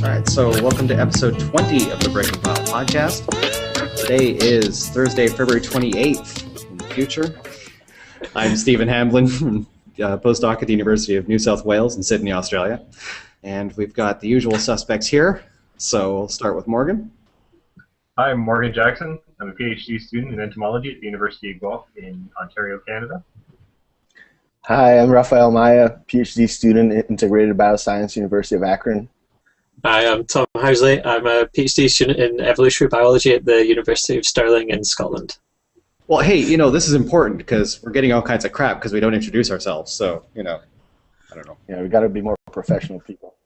Alright, so welcome to episode 20 of the Breaking File podcast. Today is Thursday, February 28th in the future. I'm Stephen Hamblin, postdoc at the University of New South Wales in Sydney, Australia. And we've got the usual suspects here, so we'll start with Morgan. Hi, I'm Morgan Jackson. I'm a PhD student in entomology at the University of Guelph in Ontario, Canada. Hi, I'm Rafael Maya, PhD student at Integrated Bioscience, University of Akron. Hi, I'm Tom Housley. I'm a PhD student in evolutionary biology at the University of Stirling in Scotland. Well, hey, this is important because we're getting all kinds of crap because we don't introduce ourselves, so, I don't know. Yeah, we got to be more professional people.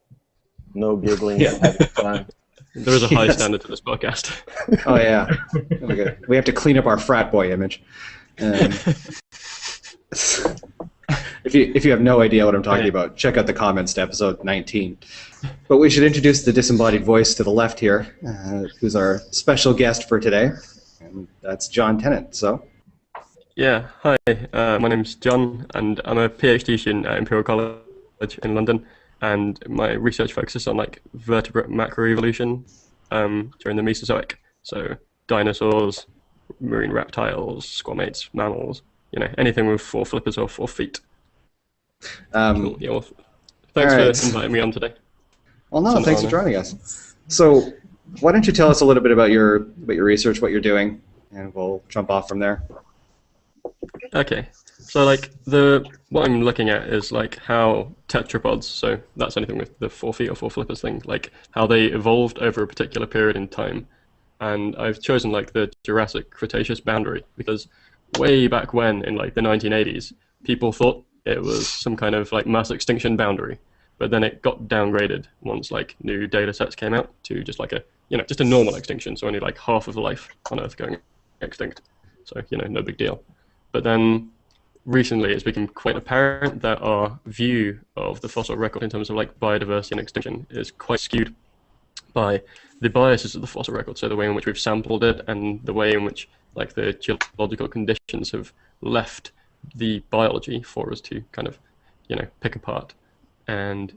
No giggling, and having fun. There is a high standard to this podcast. Oh, yeah. Okay. We have to clean up our frat boy image. If you have no idea what I'm talking about, check out the comments to episode 19. But we should introduce the disembodied voice to the left here, who's our special guest for today, and that's Jon Tennant. So, yeah, hi, my name's John, and I'm a PhD student at Imperial College in London, and my research focuses on vertebrate macroevolution during the Mesozoic. So dinosaurs, marine reptiles, squamates, mammals, anything with 4 flippers or 4 feet. Cool. Yeah, well, thanks for inviting me on today. Well, no, thanks for joining us. So, why don't you tell us a little bit about your research, what you're doing, and we'll jump off from there. Okay, so what I'm looking at is how tetrapods, so that's anything with the 4 feet or 4 flippers thing, how they evolved over a particular period in time. And I've chosen the Jurassic-Cretaceous boundary because way back when, in the 1980s, people thought it was some kind of mass extinction boundary, but then it got downgraded once new data sets came out to just just a normal extinction, so only half of life on Earth going extinct. So no big deal. But then recently it's become quite apparent that our view of the fossil record in terms of biodiversity and extinction is quite skewed by the biases of the fossil record, so the way in which we've sampled it and the way in which the geological conditions have left the biology for us to kind of pick apart. And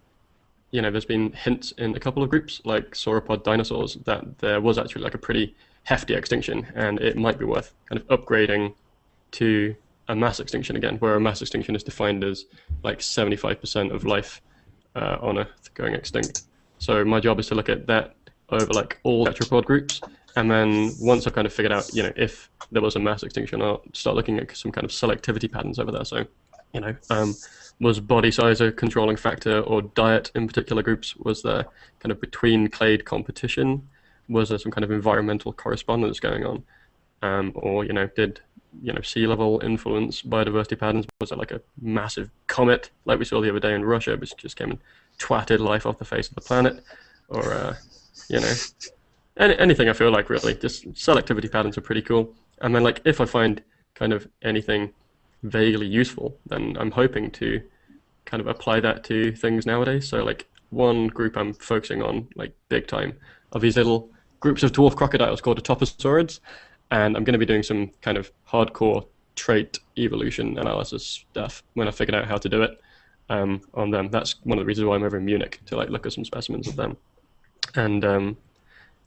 there's been hints in a couple of groups like sauropod dinosaurs that there was actually a pretty hefty extinction, and it might be worth kind of upgrading to a mass extinction again, where a mass extinction is defined as 75% of life on Earth going extinct. So my job is to look at that over all tetrapod groups, and then once I've kind of figured out if there was a mass extinction, I'll start looking at some kind of selectivity patterns over there. So was body size a controlling factor, or diet in particular groups? Was there kind of between clade competition? Was there some kind of environmental correspondence going on? Or did sea level influence biodiversity patterns? Was it a massive comet like we saw the other day in Russia, which just came and twatted life off the face of the planet? Or anything I feel really. Just selectivity patterns are pretty cool. And then if I find kind of anything vaguely useful, then I'm hoping to kind of apply that to things nowadays. So one group I'm focusing on big time are these little groups of dwarf crocodiles called atoposaurids, and I'm going to be doing some kind of hardcore trait evolution analysis stuff when I figured out how to do it on them. That's one of the reasons why I'm over in Munich, to look at some specimens of them. And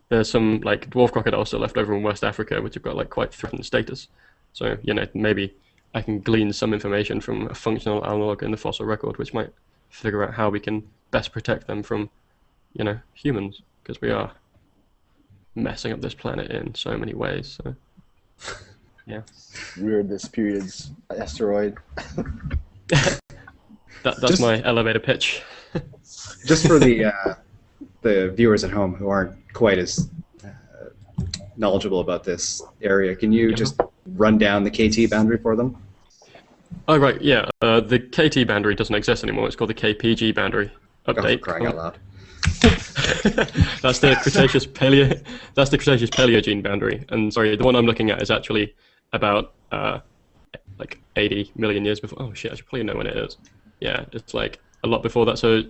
there's some dwarf crocodiles still left over in West Africa which have got quite threatened status. So maybe I can glean some information from a functional analog in the fossil record, which might figure out how we can best protect them from, humans, because we are messing up this planet in so many ways. So, yeah. We're this period's asteroid. That's my elevator pitch. Just for the viewers at home who aren't quite as knowledgeable about this area, can you just run down the KT boundary for them? Oh, right, yeah. The KT boundary doesn't exist anymore. It's called the KPG boundary. Update. Oh, crying out loud. That's the Cretaceous Paleogene boundary. And sorry, the one I'm looking at is actually about 80 million years before. Oh shit, I should probably know when it is. Yeah, it's a lot before that. So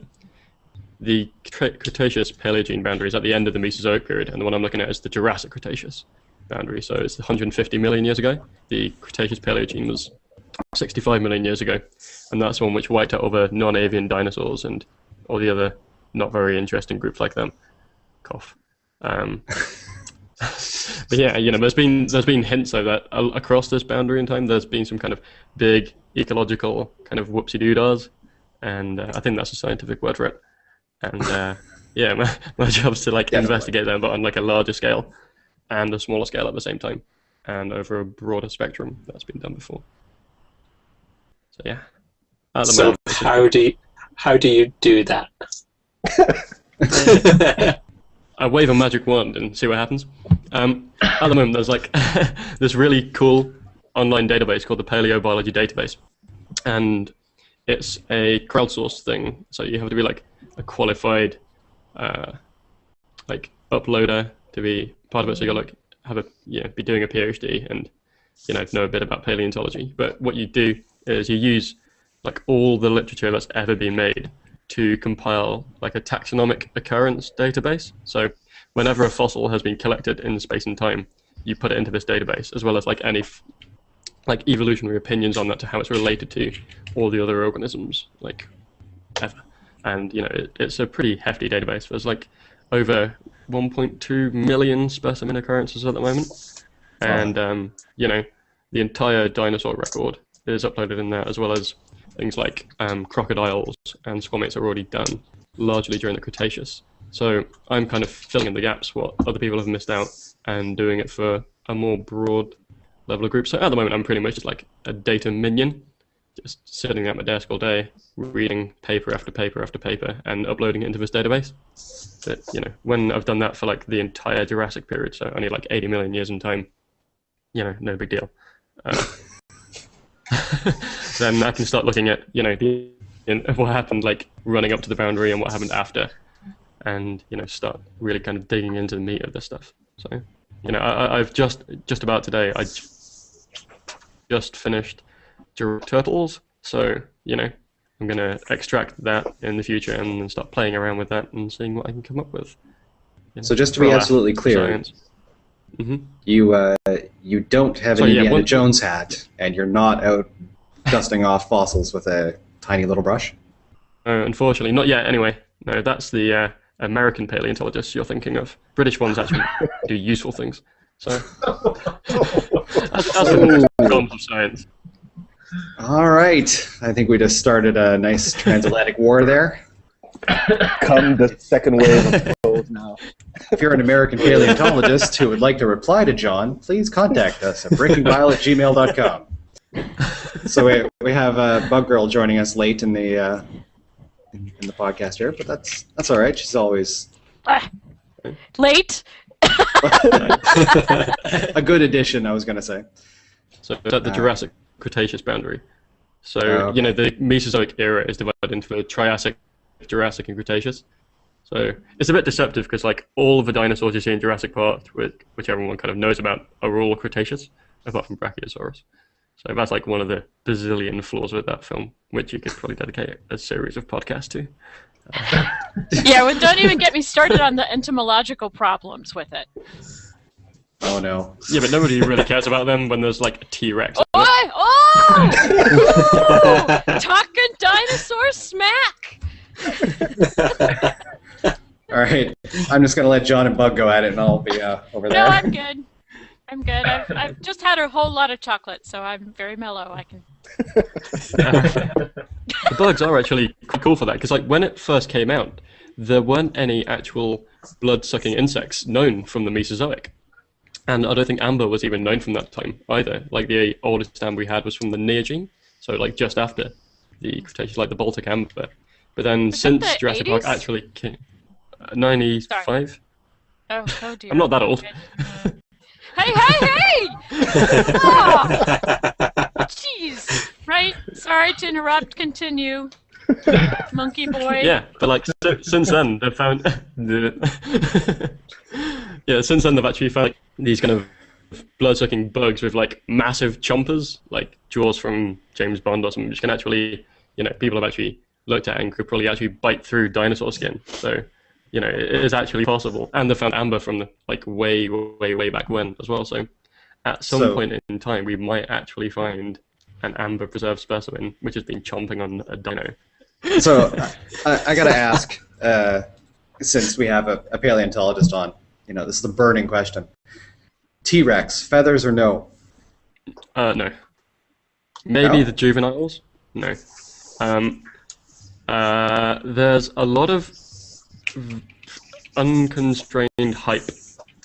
the Cretaceous Paleogene boundary is at the end of the Mesozoic period, and the one I'm looking at is the Jurassic-Cretaceous boundary. So it's 150 million years ago. The Cretaceous Paleogene was 65 million years ago, and that's one which wiped out over non-avian dinosaurs and all the other not very interesting groups like them. Cough. But yeah, there's been hints of that across this boundary in time. There's been some kind of big ecological kind of whoopsie-doo-dahs, and I think that's a scientific word for it. And yeah, my job's to investigate them, but on a larger scale and a smaller scale at the same time, and over a broader spectrum that's been done before. So yeah. So how do you do that? I wave a magic wand and see what happens. At the moment, there's this really cool online database called the Paleobiology Database, and it's a crowdsourced thing. So you have to be a qualified uploader to be part of it. So you got be doing a PhD and know a bit about paleontology. But what you do is you use all the literature that's ever been made to compile a taxonomic occurrence database. So whenever a fossil has been collected in space and time, you put it into this database, as well as any evolutionary opinions on that to how it's related to all the other organisms ever. And it's a pretty hefty database. There's over 1.2 million specimen occurrences at the moment, and the entire dinosaur record is uploaded in there, as well as things like crocodiles and squamates are already done, largely during the Cretaceous. So I'm kind of filling in the gaps what other people have missed out and doing it for a more broad level of group. So at the moment I'm pretty much just a data minion, just sitting at my desk all day, reading paper after paper after paper and uploading it into this database. But when I've done that for the entire Jurassic period, so only 80 million years in time, no big deal. Then I can start looking at what happened running up to the boundary and what happened after, and start really kind of digging into the meat of this stuff. So I've just about today I just finished turtles, so I'm gonna extract that in the future and then start playing around with that and seeing what I can come up with. So just to be absolutely clear, you don't have an Indiana Jones hat, and you're not out dusting off fossils with a tiny little brush? Unfortunately, not yet anyway. No, that's the American paleontologists you're thinking of. British ones actually do useful things. So that's the realms of science. All right. I think we just started a nice transatlantic war there. Come the second wave of trolls now. If you're an American paleontologist who would like to reply to John, please contact us at breakingbile@gmail.com. So we have Bug Girl joining us late in the podcast here, but that's all right. She's always late. A good addition, I was going to say. So it's at the Jurassic-Cretaceous boundary. So the Mesozoic era is divided into the Triassic, Jurassic, and Cretaceous. So it's a bit deceptive because all of the dinosaurs you see in Jurassic Park, which everyone kind of knows about, are all Cretaceous, apart from Brachiosaurus. So that's one of the bazillion flaws with that film, which you could probably dedicate a series of podcasts to. Yeah, well, don't even get me started on the entomological problems with it. Oh no. Yeah, but nobody really cares about them when there's a T-Rex. Oh! Talking dinosaur smack! All right, I'm just gonna let John and Bug go at it, and I'll be over there. No, I'm good. I'm good. I've just had a whole lot of chocolate, so I'm very mellow. I can. The bugs are actually quite cool for that, because when it first came out, there weren't any actual blood-sucking insects known from the Mesozoic, and I don't think amber was even known from that time either. The oldest amber we had was from the Neogene, so just after the Cretaceous, the Baltic amber. But then since Jurassic Park actually came, 95. Oh dear. I'm not that old. Hey! Oh, jeez. Right? Sorry to interrupt. Continue. Monkey boy. Yeah, but since then they've found since then they've actually found these kind of blood-sucking bugs with massive chompers, jaws from James Bond or something, which can actually, people have actually looked at and could probably actually bite through dinosaur skin. So it is actually possible. And they found amber from the way back when as well. So at some point in time, we might actually find an amber preserved specimen which has been chomping on a dino. So I got to ask, since we have a paleontologist on, this is the burning question. T-Rex, feathers or no? No. Maybe No? the juveniles? No. There's a lot of unconstrained hype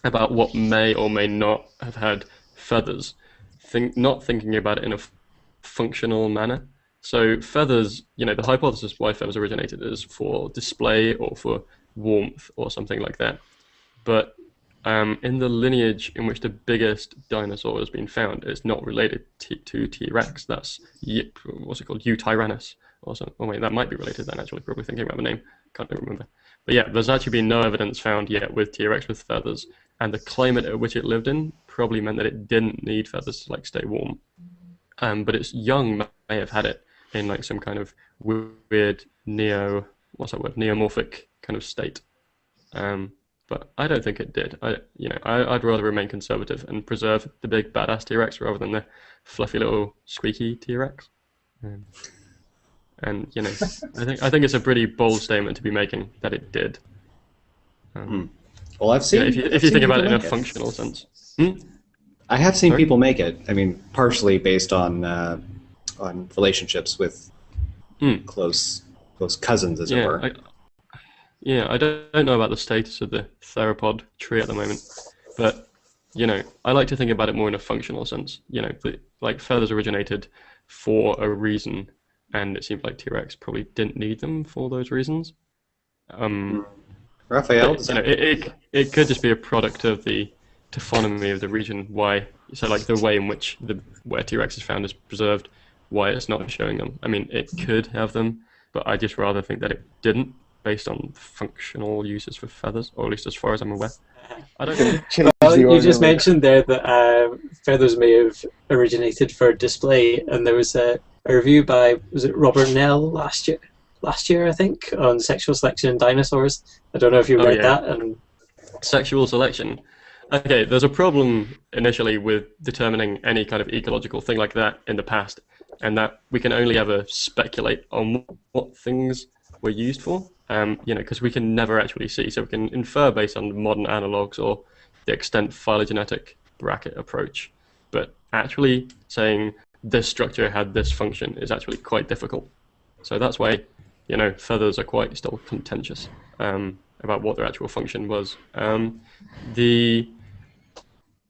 about what may or may not have had feathers, not thinking about it in a functional manner. So feathers, the hypothesis why feathers originated is for display or for warmth or something like that. But in the lineage in which the biggest dinosaur has been found, it's not related to T-Rex. That's what's it called? Eutyrannus or something. Oh wait, that might be related then. Actually, probably thinking about the name, can't remember. But yeah, there's actually been no evidence found yet with T-Rex with feathers, and the climate at which it lived in probably meant that it didn't need feathers to stay warm. But its young may have had it in some kind of weird neomorphic kind of state. But I don't think it did. I'd rather remain conservative and preserve the big badass T-Rex rather than the fluffy little squeaky T-Rex. I think it's a pretty bold statement to be making that it did. Well, I've seen. If you think about it in a functional sense. I have seen people make it. I mean, partially based on relationships with close cousins, as it were. I don't know about the status of the theropod tree at the moment, but I like to think about it more in a functional sense. Feathers originated for a reason, and it seems like T-Rex probably didn't need them for those reasons. Raphael, it could just be a product of the taphonomy of the region. Why? So the way in which where T-Rex is found is preserved. Why it's not showing them? I mean, it could have them, but I just rather think that it didn't, based on functional uses for feathers, or at least as far as I'm aware. I don't know. You just mentioned there that feathers may have originated for display, and there was a review by, was it Robert Nell last year I think, on sexual selection in dinosaurs. I don't know if you read that. And sexual selection. Okay, there's a problem initially with determining any kind of ecological thing like that in the past, and that we can only ever speculate on what things were used for. Because we can never actually see, so we can infer based on modern analogues or the extent phylogenetic bracket approach. But actually saying this structure had this function is actually quite difficult. So that's why, feathers are quite still contentious about what their actual function was.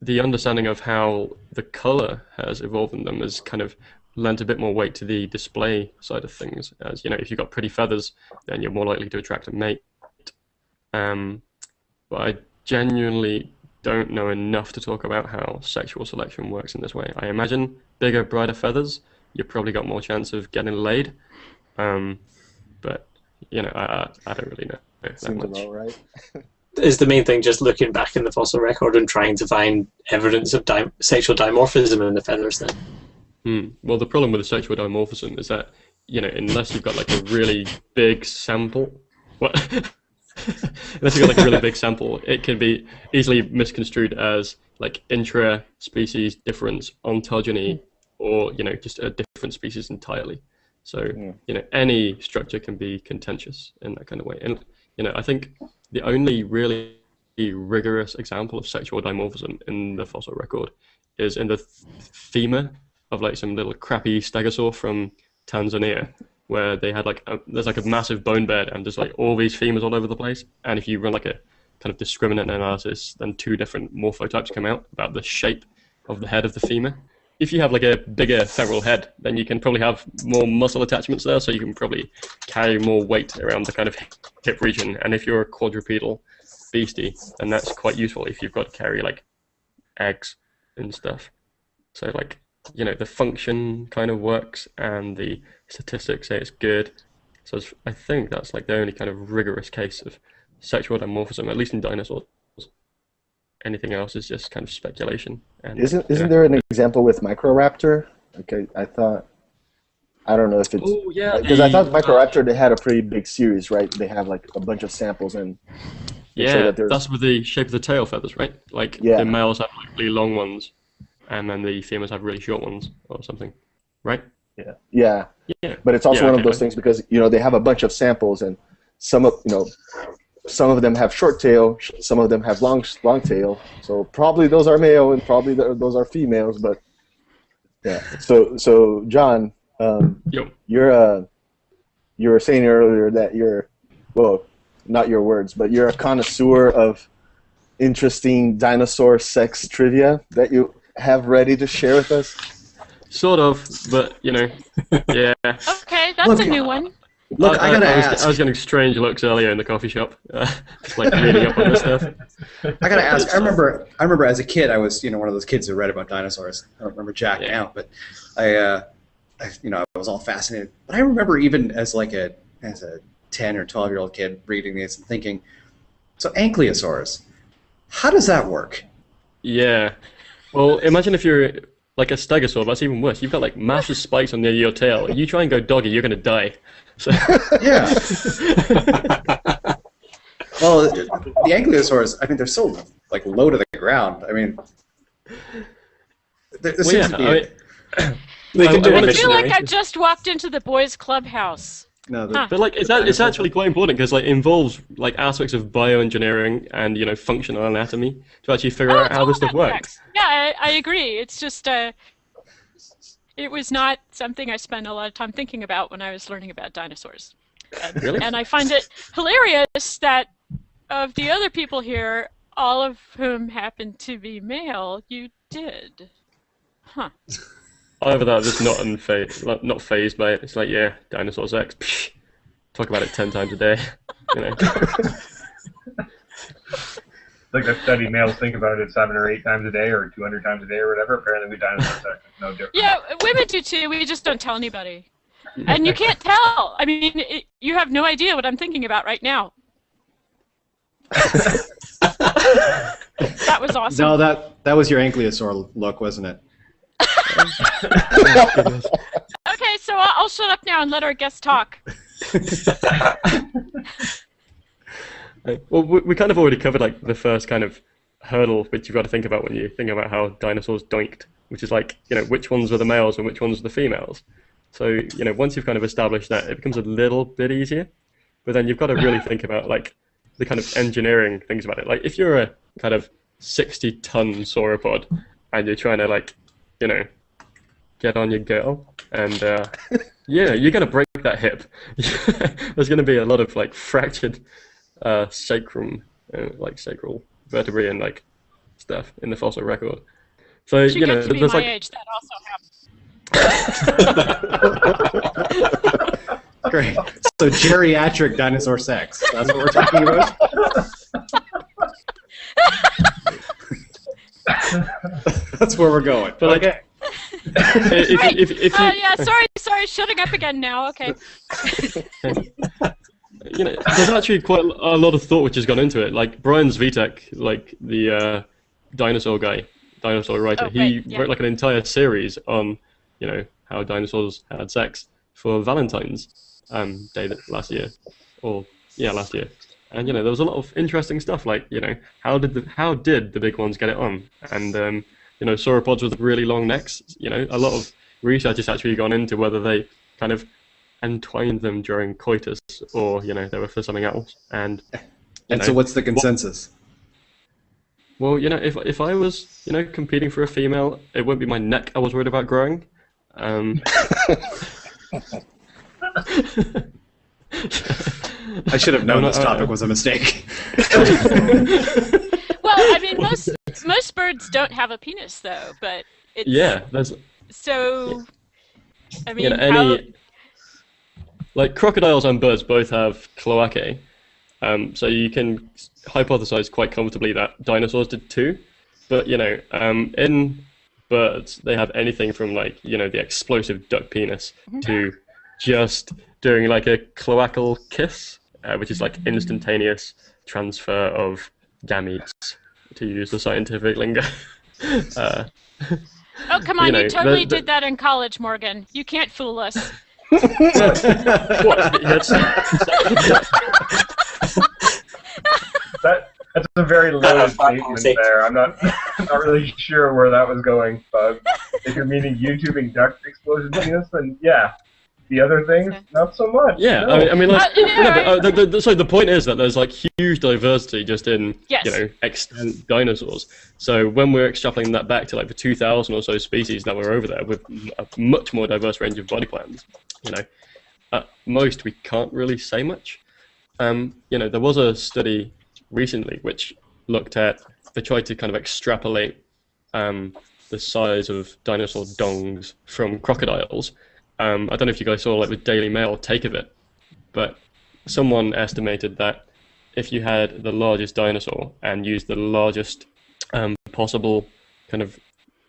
The understanding of how the color has evolved in them has kind of lent a bit more weight to the display side of things, as if you've got pretty feathers, then you're more likely to attract a mate. But I genuinely don't know enough to talk about how sexual selection works in this way. I imagine bigger, brighter feathers, you've probably got more chance of getting laid. But I don't really know that Seems much. about right. is the main thing just looking back in the fossil record and trying to find evidence of sexual dimorphism in the feathers then? Well, the problem with the sexual dimorphism is that, unless you've got a really big sample, unless you've got a really big sample, it can be easily misconstrued as intra-species difference, ontogeny, or just a different species entirely. So any structure can be contentious in that kind of way. And I think the only really rigorous example of sexual dimorphism in the fossil record is in the femur of some little crappy stegosaur from Tanzania, where they had there's a massive bone bed and there's all these femurs all over the place, and if you run a kind of discriminant analysis, then two different morphotypes come out about the shape of the head of the femur. If you have a bigger femoral head, then you can probably have more muscle attachments there, so you can probably carry more weight around the kind of hip region. And if you're a quadrupedal beastie, then that's quite useful if you've got to carry eggs and stuff. So the function kind of works and the statistics say it's good. So I think that's the only kind of rigorous case of sexual dimorphism, at least in dinosaurs. Anything else is just kind of speculation. And, isn't there an example with Microraptor? Okay, I don't know if it's... Oh, yeah. Because I thought Microraptor, they had a pretty big series, right? They have a bunch of samples and... Yeah, that's with the shape of the tail feathers, right? The males have really long ones, and then the females have really short ones or something, right? Yeah. Yeah. But it's also Yeah, one of okay. those things because they have a bunch of samples, and some of them have short tail, some of them have long tail. So probably those are male, and probably those are females. But yeah. So John, Yo. you were saying earlier that well, not your words, but you're a connoisseur of interesting dinosaur sex trivia that you have ready to share with us. Sort of, but yeah. Okay, that's Look, a new one. Look, I gotta ask. I was getting strange looks earlier in the coffee shop, just like reading up on this stuff. I gotta ask. I remember as a kid, I was one of those kids who read about dinosaurs. I don't remember Jack now, but I was all fascinated. But I remember even as a 10 or 12-year-old kid reading these and thinking, so ankylosaurs, how does that work? Yeah. Well, imagine if you're like a stegosaur. That's even worse. You've got like massive spikes on the end of your tail. You try and go doggy, you're gonna die. So. Yeah. Well, the ankylosaurs, I mean, they're so low to the ground. I mean, there seems to be. I feel like I just walked into the boys' clubhouse. No, but it's actually quite important because it involves aspects of bioengineering and functional anatomy to actually figure out how this stuff works. Yeah, I agree. It's just it was not something I spent a lot of time thinking about when I was learning about dinosaurs. Really? And I find it hilarious that of the other people here, all of whom happen to be male, you did. Huh. Either that, just not phased by it. It's like, yeah, Dinosaur Sex. Psh, talk about it 10 times a day. Like the study males think about it 7 or 8 times a day or 200 times a day or whatever. Apparently with dinosaur sex is no different. Yeah, women do too. We just don't tell anybody. And you can't tell. I mean, you have no idea what I'm thinking about right now. That was awesome. No, that was your ankylosaur look, wasn't it? Okay, so I'll shut up now and let our guest talk. Well, we kind of already covered the first kind of hurdle which you've got to think about when you think about how dinosaurs doinked, which is which ones were the males and which ones were the females. So once you've kind of established that, it becomes a little bit easier. But then you've got to really think about the kind of engineering things about it. Like if you're a kind of 60-ton sauropod and you're trying to get on your girl and yeah, you're gonna break that hip. There's gonna be a lot of fractured sacrum, sacral vertebrae and stuff in the fossil record. So She gets to be there's my age. That also happens. Great. So geriatric dinosaur sex. That's what we're talking about. That's where we're going. But okay. Yeah, sorry, shutting up again now. Okay. There's actually quite a lot of thought which has gone into it. Like Brian Zvitek, the dinosaur guy, dinosaur writer, he wrote an entire series on how dinosaurs had sex for Valentine's Day last year, last year. And there was a lot of interesting stuff how did the big ones get it on? And sauropods with really long necks. A lot of research has actually gone into whether they kind of entwined them during coitus or they were for something else. And so what's the consensus? Well, if I was competing for a female, it wouldn't be my neck I was worried about growing. I should have known this topic was a mistake. Well, I mean, most birds don't have a penis, though, but it's... Yeah, there's... So, I mean, crocodiles and birds both have cloacae, so you can hypothesize quite comfortably that dinosaurs did too, but, in birds, they have anything from, the explosive duck penis to just doing, a cloacal kiss, which is, instantaneous transfer of gametes, to use the scientific lingo. Oh, come on, you totally did that in college, Morgan. You can't fool us. That's a very loaded statement there. I'm not really sure where that was going, but if you're meaning YouTubing duck explosion penis, then yeah. The other things, not so much. Yeah, no. I mean, like, yeah, so the point is that there's like huge diversity just in Yes. extant dinosaurs. So when we're extrapolating that back to like the 2,000 or so species that were over there with a much more diverse range of body plans, at most we can't really say much. There was a study recently which looked at, they tried to kind of extrapolate the size of dinosaur dongs from crocodiles. I don't know if you guys saw like the Daily Mail take of it, but someone estimated that if you had the largest dinosaur and used the largest possible kind of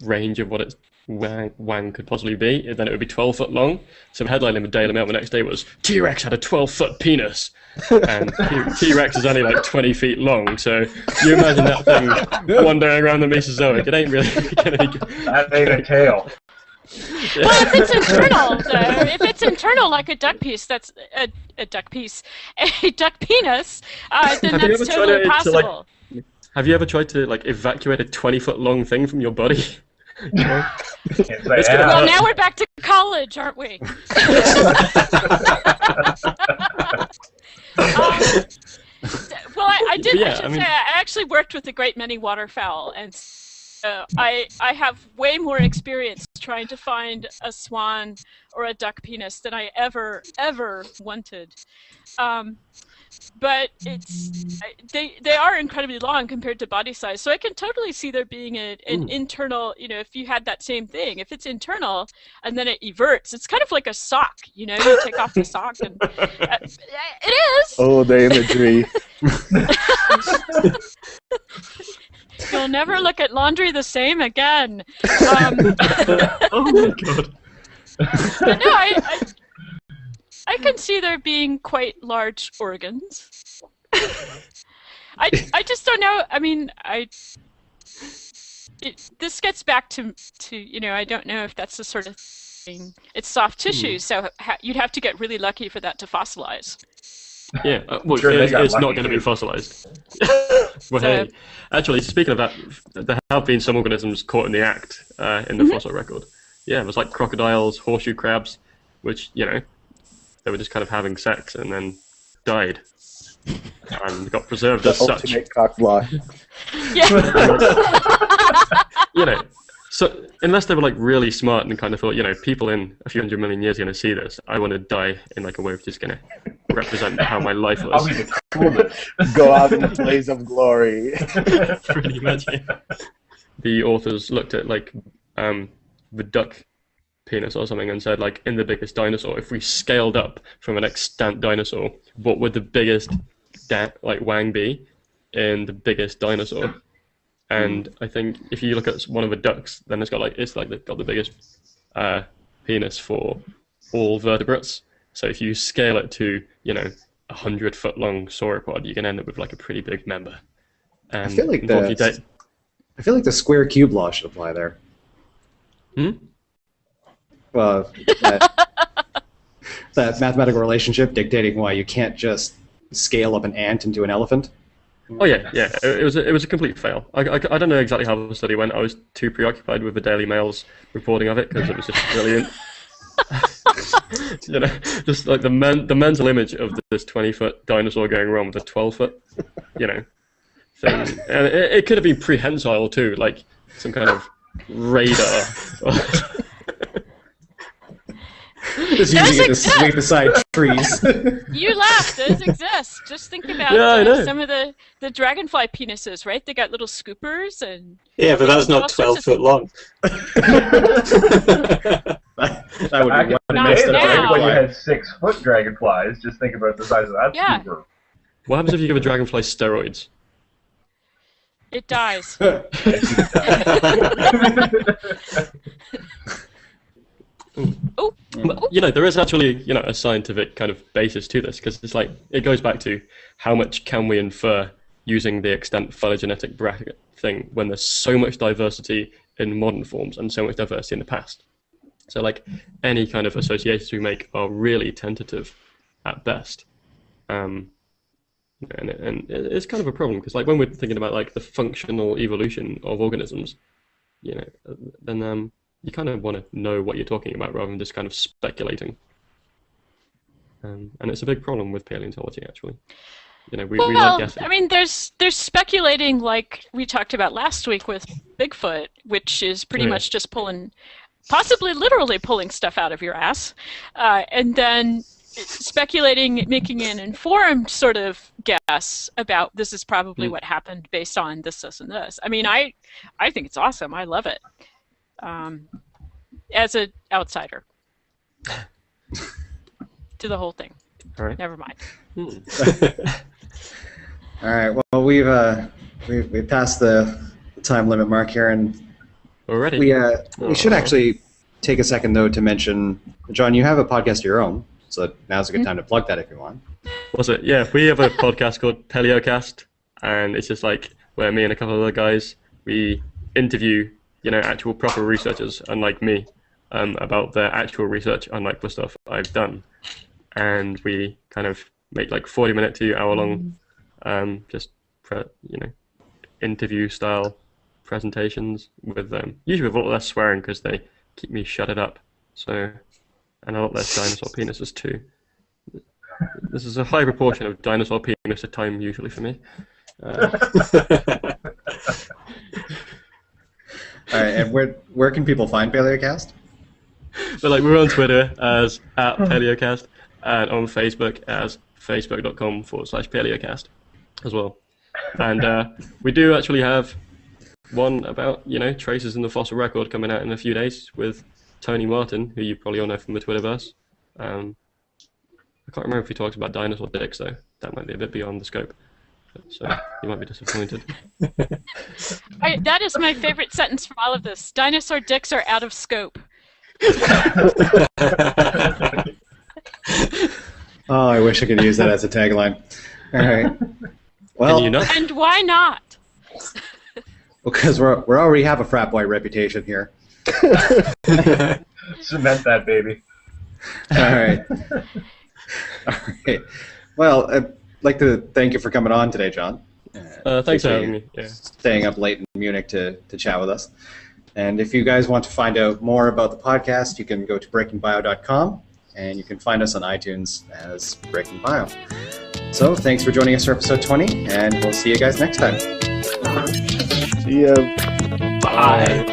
range of what its wang could possibly be, then it would be 12 foot long. So the headline in the Daily Mail the next day was, T-Rex had a 12-foot penis, and T-Rex is only like 20 feet long, so you imagine that thing wandering around the Mesozoic, it ain't really gonna be good. That ain't a tail. Well, if it's internal, though, if it's internal like a duck piece, that's a duck piece, a duck penis, then that's totally possible. Have you ever tried to like evacuate a 20-foot long thing from your body? Well, now we're back to college, aren't we? Well, I did. Yeah, I should say I actually worked with a great many waterfowl, and I have way more experience trying to find a swan or a duck penis than I ever wanted. But they are incredibly long compared to body size, so I can totally see there being an internal. If you had that same thing, if it's internal and then it everts, it's kind of like a sock. You take off the sock, and it is. Oh, the imagery. You'll never look at laundry the same again. Oh my god. But no, I can see there being quite large organs. I just don't know. I mean, this gets back to I don't know if that's the sort of thing. It's soft tissue, so you'd have to get really lucky for that to fossilize. Yeah, well, Sure, it's not going to be fossilized. Well, hey, actually, speaking of that, there have been some organisms caught in the act in the fossil record. Yeah, it was like crocodiles, horseshoe crabs, which, they were just kind of having sex and then died and got preserved as such. Ultimate cock block. Yeah. So unless they were like really smart and kind of thought, people in a few hundred million years are going to see this, I want to die in like a way of just going to represent how my life was. I'll be the coolest. Go out in a blaze of glory. Pretty much. Yeah. The authors looked at like the duck penis or something and said, like, in the biggest dinosaur, if we scaled up from an extant dinosaur, what would the biggest wang be in the biggest dinosaur? And I think if you look at one of the ducks, then they've got the biggest penis for all vertebrates. So if you scale it to 100-foot long sauropod, you can end up with like a pretty big member. And I feel like the square cube law should apply there. Well, that mathematical relationship dictating why you can't just scale up an ant into an elephant. Oh yeah. It was a complete fail. I don't know exactly how the study went. I was too preoccupied with the Daily Mail's reporting of it because it was just brilliant. Just like the mental image of this 20-foot dinosaur going around with a 12-foot, thing, and it could have been prehensile too, like some kind of radar. Just using it to sweep aside trees. You laugh. Those exist. Just think about some of the dragonfly penises, right? They got little scoopers and. Yeah, but that's not 12 foot long. That would be one messed up When dragonfly. you had 6-foot dragonflies, just think about the size of that scooper. What happens if you give a dragonfly steroids? It dies. Oh. But, there is actually, a scientific kind of basis to this, because it's like, it goes back to how much can we infer using the extant phylogenetic bracket thing when there's so much diversity in modern forms and so much diversity in the past. So, like, any kind of associations we make are really tentative at best. And it's kind of a problem, because, like, when we're thinking about, like, the functional evolution of organisms, then you kind of want to know what you're talking about rather than just kind of speculating. And it's a big problem with paleontology, actually. You know, we like guessing. I mean, there's speculating like we talked about last week with Bigfoot, which is pretty much just possibly literally pulling stuff out of your ass, and then speculating, making an informed sort of guess about this is probably what happened based on this, and this. I mean, I think it's awesome. I love it. As an outsider to the whole thing. All right. Never mind. All right. Well, we've passed the time limit mark here, and already we should actually take a second though to mention, John, you have a podcast of your own, so now's a good time to plug that if you want. What's it? Yeah, we have a podcast called Paleocast, and it's just like where me and a couple of other guys, we interview, you know, actual proper researchers, unlike me, about their actual research, unlike the stuff I've done. And we kind of make like 40-minute to hour-long, interview-style presentations with usually with a lot less swearing because they keep me shutted up. So, and a lot less dinosaur penises too. This is a high proportion of dinosaur penis time usually for me. All right, and where can people find Paleocast? So like we're on Twitter as @Paleocast and on Facebook as facebook.com/Paleocast as well. And we do actually have one about, you know, traces in the fossil record coming out in a few days with Tony Martin, who you probably all know from the Twitterverse. I can't remember if he talks about dinosaur dicks though. That might be a bit beyond the scope. So you might be disappointed. That is my favorite sentence from all of this. Dinosaur dicks are out of scope. Oh, I wish I could use that as a tagline. All right. Well, Can you not? And why not? Because we already have a frat boy reputation here. Cement that, baby. All right. All right. Well, I'd like to thank you for coming on today, John. Thanks for having me. Yeah. Staying up late in Munich to chat with us. And if you guys want to find out more about the podcast, you can go to breakingbio.com, and you can find us on iTunes as Breaking Bio. So thanks for joining us for episode 20, and we'll see you guys next time. See ya. Bye.